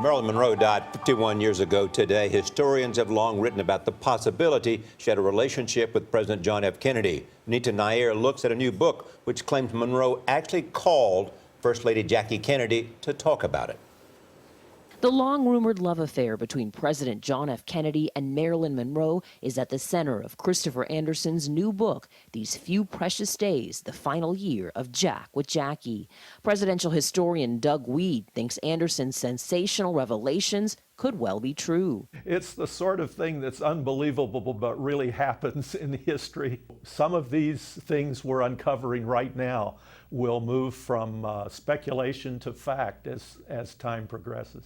Marilyn Monroe died 51 years ago today. Historians have long written about the possibility she had a relationship with President John F. Kennedy. Vanita Nair looks at a new book which claims Monroe actually called First Lady Jackie Kennedy to talk about it. The long-rumored love affair between President John F. Kennedy and Marilyn Monroe is at the center of Christopher Andersen's new book, These Few Precious Days, the Final Year of Jack with Jackie. Presidential historian Doug Weed thinks Andersen's sensational revelations could well be true. It's the sort of thing that's unbelievable but really happens in history. Some of these things we're uncovering right now will move from speculation to fact as time progresses.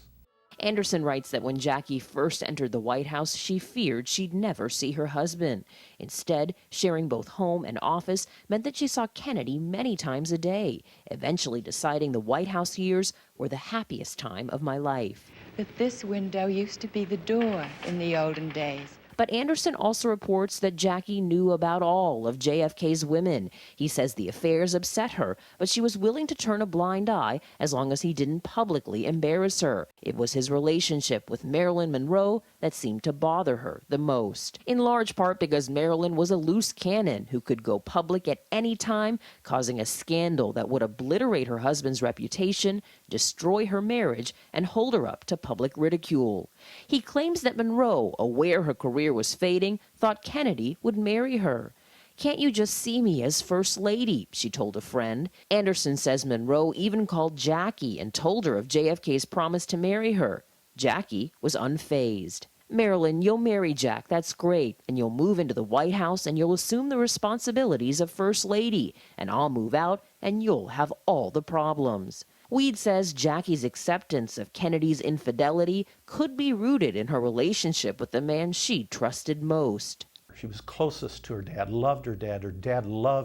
Andersen writes that when Jackie first entered the White House, she feared she'd never see her husband. Instead, sharing both home and office meant that she saw Kennedy many times a day, eventually deciding the White House years were the happiest time of my life. But this window used to be the door in the olden days. But Andersen also reports that Jackie knew about all of JFK's women. He says the affairs upset her, but she was willing to turn a blind eye as long as he didn't publicly embarrass her. It was his relationship with Marilyn Monroe that seemed to bother her the most, in large part because Marilyn was a loose cannon who could go public at any time, causing a scandal that would obliterate her husband's reputation, destroy her marriage, and hold her up to public ridicule. He claims that Monroe, aware her career was fading, thought Kennedy would marry her. "Can't you just see me as First Lady?" she told a friend. Andersen says Monroe even called Jackie and told her of JFK's promise to marry her. Jackie was unfazed. "Marilyn, you'll marry Jack, that's great, and you'll move into the White House and you'll assume the responsibilities of First Lady, and I'll move out and you'll have all the problems." Weed says Jackie's acceptance of Kennedy's infidelity could be rooted in her relationship with the man she trusted most. She was closest to her dad loved,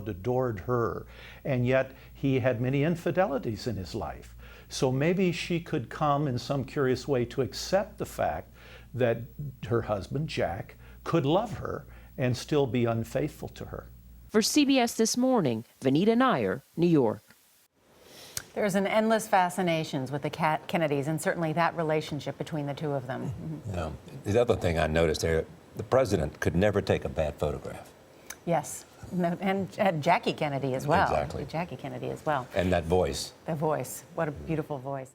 adored her, and yet he had many infidelities in his life. So maybe she could come in some curious way to accept the fact that her husband, Jack, could love her and still be unfaithful to her. For CBS This Morning, Vanita Nair, New York. There's an endless fascination with the Kennedys, and certainly that relationship between the two of them. Yeah. The other thing I noticed there, the president could never take a bad photograph. Yes, and Jackie Kennedy as well. Exactly. Jackie Kennedy as well. And that voice. The voice. What a beautiful voice.